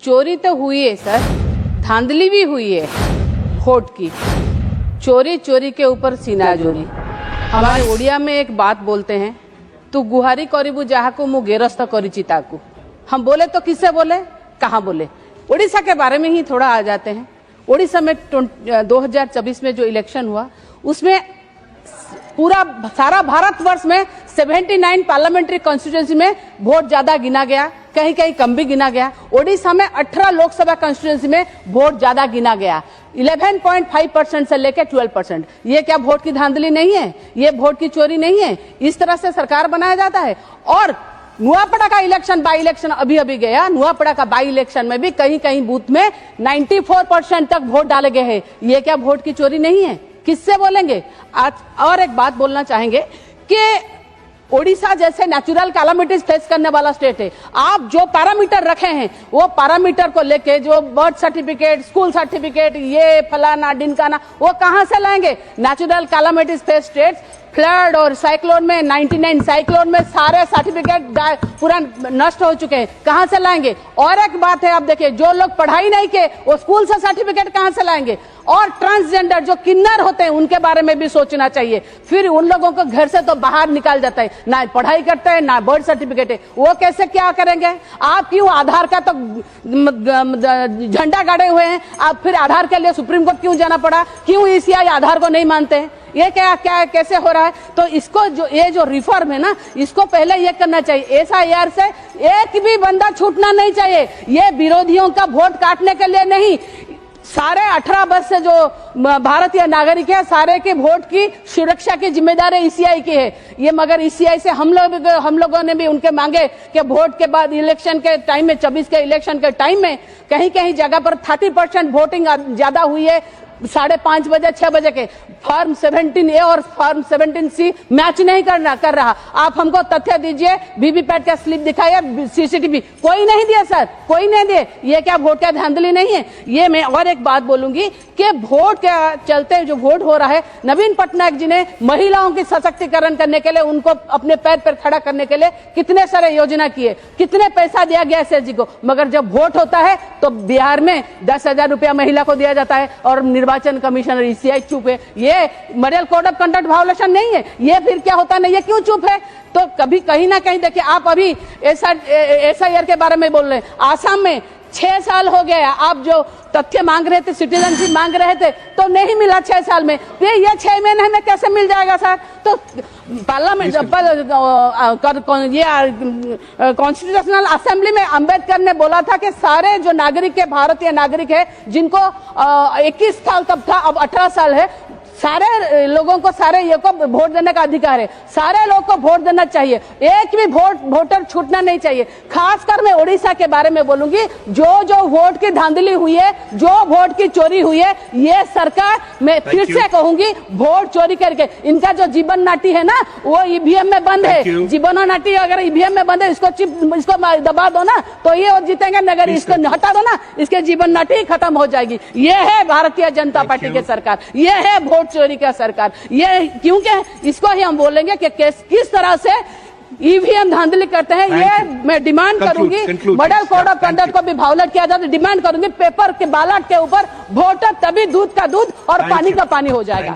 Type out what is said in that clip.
चोरी तो हुई है सर, धांधली भी हुई है वोट की। चोरी चोरी के ऊपर सीना चोरी। हमारे उड़िया में एक बात बोलते हैं, तू गुहारी करीबू जहाको मु गेरस्थ करी ताकू। हम बोले तो किससे बोले, कहाँ बोले? उड़ीसा के बारे में ही थोड़ा आ जाते हैं। उड़ीसा में 2024 में जो इलेक्शन हुआ उसमें पूरा सारा भारतवर्ष में 79 पार्लियामेंट्री कॉन्स्टिट्यूंसी में वोट ज्यादा गिना गया, कहीं कहीं कम भी गिना गया। ओडिशा में 18 लोकसभा कॉन्स्टिट्यूंसी में वोट ज्यादा गिना गया, 11.5% से लेकर 12%। ये क्या वोट की धांधली नहीं है? ये वोट की चोरी नहीं है? इस तरह से सरकार बनाया जाता है। और नुआपड़ा का इलेक्शन, बाई इलेक्शन अभी गया, नुआपड़ा का बाई इलेक्शन में भी कहीं कहीं बूथ में 94% तक वोट डाले गए हैं। ये क्या वोट की चोरी नहीं है? किससे बोलेंगे? आज और एक बात बोलना चाहेंगे कि ओडिशा जैसे नेचुरल कैलामिटीज फेस करने वाला स्टेट है। आप जो पैरामीटर रखे हैं वो पैरामीटर को लेके जो बर्थ सर्टिफिकेट, स्कूल सर्टिफिकेट, ये फलाना ढिमकाना, वो कहां से लाएंगे? Natural calamities face state, flood और साइक्लोन में 99 साइक्लोन में सारे सर्टिफिकेट पूरा नष्ट हो चुके हैं, कहां से लाएंगे? और एक बात है, आप देखिए, जो लोग पढ़ाई नहीं किए वो स्कूल से सर्टिफिकेट कहां से लाएंगे? और ट्रांसजेंडर जो किन्नर होते हैं उनके बारे में भी सोचना चाहिए। फिर उन लोगों को घर से तो बाहर निकाल जाता है, ना पढ़ाई करते हैं ना बर्थ सर्टिफिकेट है, वो कैसे क्या करेंगे? आप क्यों आधार का तो झंडा गाड़े हुए हैं, आप फिर आधार के लिए सुप्रीम कोर्ट क्यों जाना पड़ा? क्यों ईसीआई आधार को नहीं मानते हैं? ये क्या कैसे हो रहा है? तो इसको ये जो रिफॉर्म है ना, इसको पहले ये करना चाहिए। एसआईआर से एक भी बंदा छूटना नहीं चाहिए। ये विरोधियों का वोट काटने के लिए नहीं, सारे 18 वर्ष से जो भारतीय नागरिक है सारे के वोट की सुरक्षा की जिम्मेदारी ईसीआई की है। ये मगर ईसीआई से हम लोगों ने भी उनके मांगे कि वोट के बाद इलेक्शन के टाइम में, 24 के इलेक्शन के टाइम में कहीं कहीं जगह पर 30% वोटिंग ज्यादा हुई है। 5:30 बजे 6 बजे के फॉर्म 17A और फॉर्म 17C मैच नहीं कर रहा। आप हमको तथ्य दीजिए, वीवीपैट का स्लिप दिखाइए, सीसीटीवी, कोई नहीं दिया सर, कोई नहीं दिए। ये क्या वोट का धांधली नहीं है? ये मैं और एक बात बोलूंगी कि वोट के चलते जो वोट हो रहा है, नवीन पटनायक जी ने महिलाओं की सशक्तिकरण करने के लिए, उनको अपने पैर पर खड़ा करने के लिए कितने सारे योजना किए, कितने पैसा दिया गया एसएसजी को, मगर जब वोट होता है तो बिहार में 10,000 रुपया महिला को दिया जाता है और निर्वाचन कमिश्नर ईसीआई चुप है। ये model code of conduct violation नहीं है? ये फिर क्या होता नहीं? ये क्यों चुप है? तो कभी कहीं ना कहीं देखिए, आप अभी एसआईआर के बारे में बोल रहे हैं। आसाम में 6 साल हो गया, आप जो तथ्य मांग रहे थे, सिटीजनशिप मांग रहे थे, तो नहीं मिला 6 साल में। ये 6 महीने में कैसे मिल जाएगा सर? तो पार्लियामेंट कॉन्स्टिट्यूशनल असेंबली में अंबेडकर ने बोला था कि सारे जो नागरिक है, भारतीय नागरिक है, जिनको 21 साल तब था, अब 18 साल है, सारे लोगों को, सारे ये को वोट देने का अधिकार है। सारे लोग को वोट देना चाहिए, एक भी वोटर छूटना नहीं चाहिए। खासकर मैं ओडिशा के बारे में बोलूंगी, जो वोट की धांधली हुई है, जो वोट की चोरी हुई है, ये सरकार, मैं फिर से कहूंगी, वोट चोरी करके इनका जो जीवन नाटी है ना, वो ईवीएम में बंद है। जीवन नाटी अगर ईवीएम में बंद है, इसको दबा दो ना तो ये जीतेंगे, मगर इसको हटा दो ना, इसके जीवन नाटी खत्म हो जाएगी। ये है भारतीय जनता पार्टी की सरकार, ये है वोट चोरी का सरकार। ये क्योंकि इसको ही हम बोलेंगे कि किस तरह से ईवीएम धांधली करते हैं। ये मैं डिमांड करूंगी, मॉडल कोड ऑफ कंडक्ट को भी वायोलेट किया जाता है। डिमांड करूंगी, पेपर के बैलेट के ऊपर वोटर तभी दूध का दूध और पानी का पानी हो जाएगा।